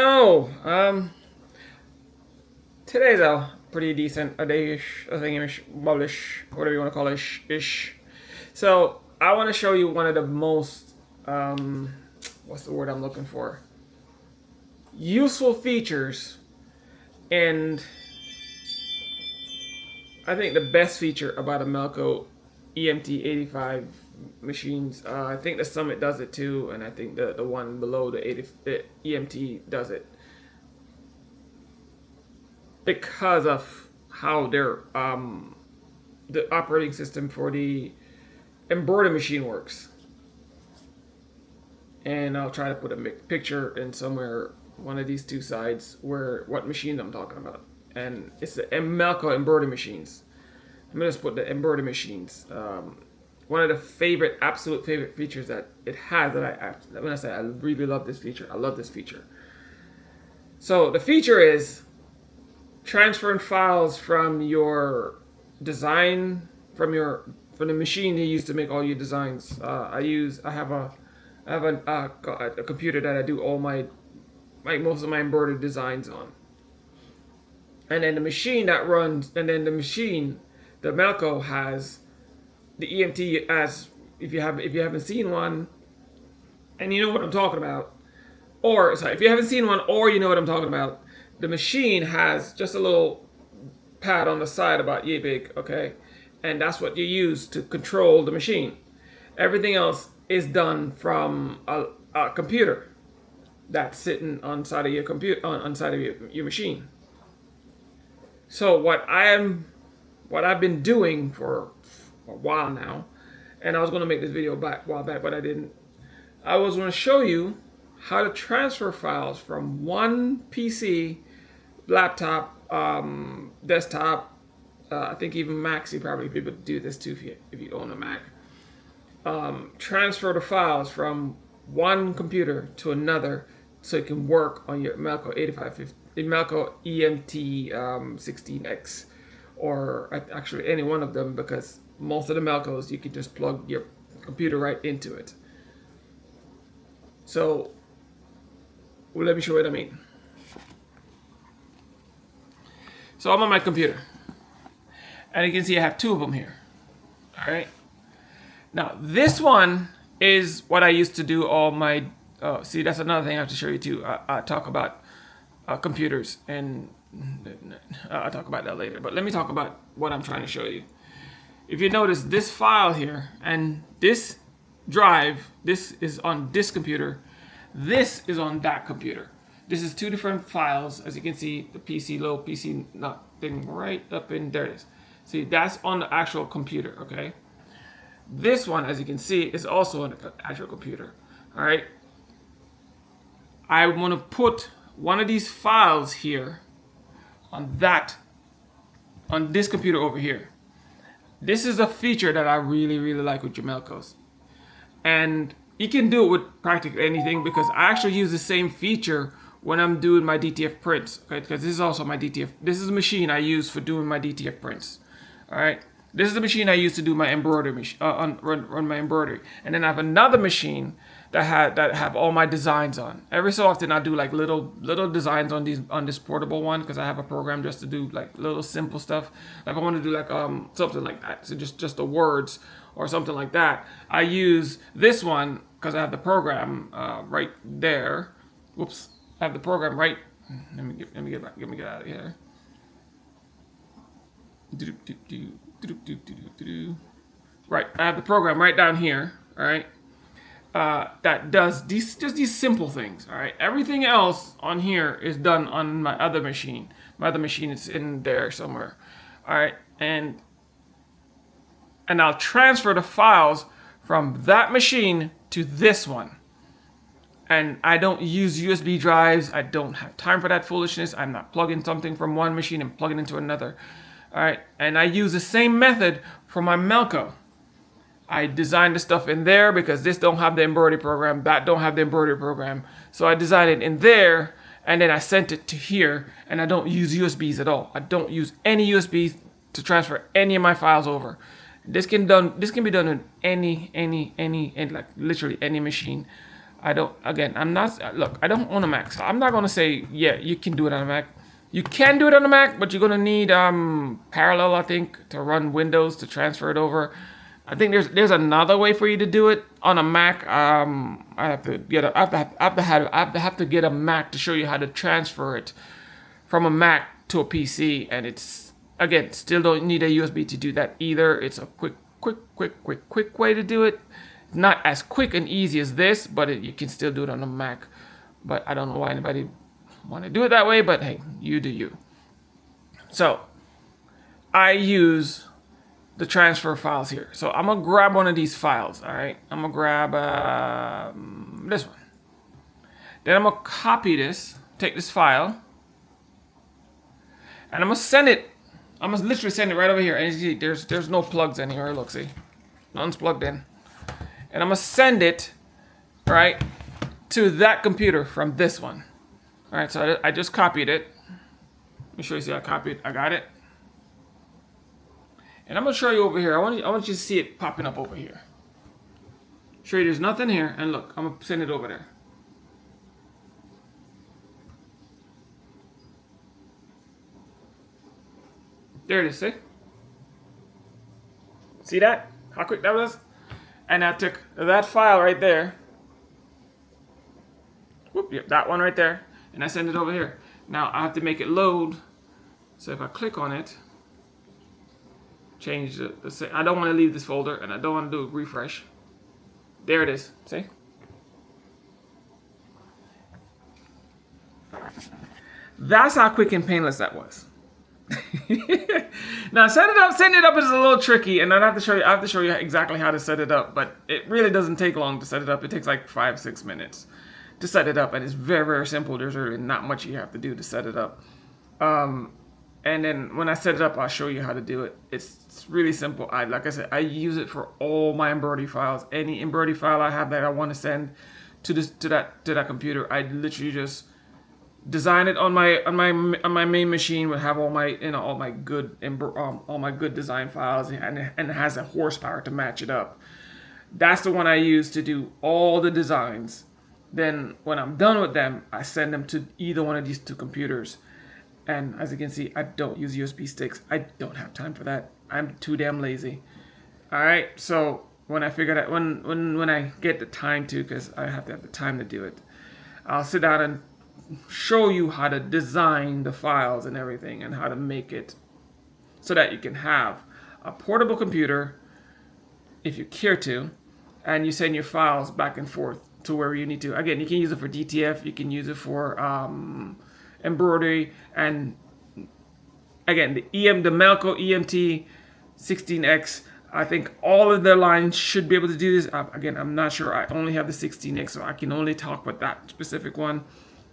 Yo, today's a pretty decent a day-ish, a thingy-ish, bubblish, whatever you want to call it, ish. So I want to show you one of the most, what's the word I'm looking for? Useful features, and I think the best feature about a Melco EMT85 machines. I think the Summit does it too, and I think the one below the EMT does it, because of how their the operating system for the embroidery machine works. And I'll try to put a picture in somewhere, one of these two sides, where what machine I'm talking about. And it's the Melco embroidery machines. I'm gonna just put the embroidery machines. One of the absolute favorite features that it has, when I say I really love this feature, I love this feature. So the feature is transferring files from your design, from the machine you use to make all your designs. I have a computer that I do all most of my embroidered designs on. And then the machine that runs, and then the Melco has the EMT as, if you haven't seen one, and you know what I'm talking about, or sorry, if you haven't seen one or you know what I'm talking about, the machine has just a little pad on the side about yay big, okay, and that's what you use to control the machine. Everything else is done from a computer that's sitting on side of your computer, on side of your machine. So what I've been doing for a while now, and I was going to make this video a while back, but I didn't. I was going to show you how to transfer files from one PC, laptop, desktop. I think even Macs, you probably be able to do this too if you own a Mac. Transfer the files from one computer to another so it can work on your Melco Melco Emt16x, or actually any one of them, because most of the Melcos you can just plug your computer right into it. So let me show you what I mean. So I'm on my computer, and you can see I have two of them here. All right. Now this one is what I used to do all my. See, that's another thing I have to show you too. I talk about computers, and I'll talk about that later. But let me talk about what I'm trying to show you. If you notice this file here and this drive, this is on this computer, this is on that computer. This is two different files. As you can see, the PC not thing right up in there. It is. See, that's on the actual computer. Okay. This one, as you can see, is also on the actual computer. All right. I want to put one of these files here on this computer over here. This is a feature that I really, really like with your Melcos. And you can do it with practically anything, because I actually use the same feature when I'm doing my DTF prints. Okay, because this is also my DTF. This is a machine I use for doing my DTF prints. All right. This is the machine I use to do my embroidery, run my embroidery. And then I have another machine that have all my designs on. Every so often I do like little designs on this portable one, because I have a program just to do like little simple stuff. Like I want to do like something like that, so just the words or something like that. I use this one because I have the program right there. Whoops, I have the program right. Let me get out of here. Right, I have the program right down here. All right. That does these simple things. All right. Everything else on here is done on my other machine. My other machine is in there somewhere. All right. And I'll transfer the files from that machine to this one. And I don't use USB drives. I don't have time for that foolishness. I'm not plugging something from one machine and plugging into another. All right. And I use the same method for my Melco. I designed the stuff in there because this don't have the embroidery program, that don't have the embroidery program. So I designed it in there, and then I sent it to here, and I don't use USBs at all. I don't use any USBs to transfer any of my files over. This can be done in any like literally any machine. I'm not, look, I don't own a Mac, so I'm not going to say, yeah, you can do it on a Mac. You can do it on a Mac, but you're going to need parallel, I think, to run Windows to transfer it over. I think there's another way for you to do it on a Mac. I have to get a Mac to show you how to transfer it from a Mac to a PC, and it's, again, still don't need a USB to do that either. It's a quick way to do it. Not as quick and easy as this, but you can still do it on a Mac. But I don't know why anybody want to do it that way, but hey, you do you. So I use the transfer files here. So I'm gonna grab one of these files. All right, I'm gonna grab this one. Then I'm gonna copy this, take this file, and I'm gonna send it. I'm gonna literally send it right over here. And you see, there's no plugs in here. Look, see, none's plugged in. And I'm gonna send it right to that computer from this one. All right, so I just copied it. Let me show you. See, I copied. I got it. And I'm gonna show you over here. I want you to see it popping up over here. Show you there's nothing here, and look, I'm gonna send it over there. There it is. See that? How quick that was? And I took that file right there. Whoop, yep, that one right there. And I send it over here. Now I have to make it load. So if I click on it, change I don't want to leave this folder, and I don't want to do a refresh. There it is. See? That's how quick and painless that was. Now setting it up is a little tricky, and I have to show you exactly how to set it up, but it really doesn't take long to set it up. It takes like 5-6 minutes to set it up, and it's very, very simple. There's really not much you have to do to set it up. And then when I set it up, I'll show you how to do it. It's really simple. Like I said, I use it for all my embroidery files. Any embroidery file I have that I want to send to that computer, I literally just design it on my main machine. Would have all my good design files, and it has a horsepower to match it up. That's the one I use to do all the designs. Then when I'm done with them, I send them to either one of these two computers. And as you can see, I don't use USB sticks. I don't have time for that. I'm too damn lazy. All right. So when I figure that when I get the time to, because I have to have the time to do it, I'll sit down and show you how to design the files and everything, and how to make it so that you can have a portable computer if you care to, and you send your files back and forth to wherever you need to. Again, you can use it for DTF, you can use it for embroidery, and again, the Melco Emt16x, I think all of their lines should be able to do this. Again, I'm not sure. I only have the 16x, so I can only talk about that specific one,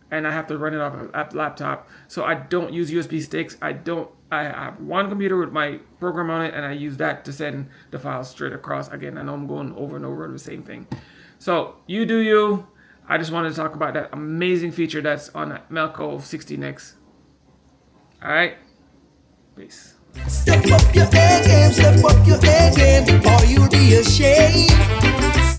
and I have to run it off a laptop, so I don't use USB sticks. I have one computer with my program on it, and I use that to send the files straight across. Again, I know I'm going over and over the same thing. So you do you. I just wanted to talk about that amazing feature that's on that Melco 16x. All right, peace. Step up your A game, or you'll be ashamed.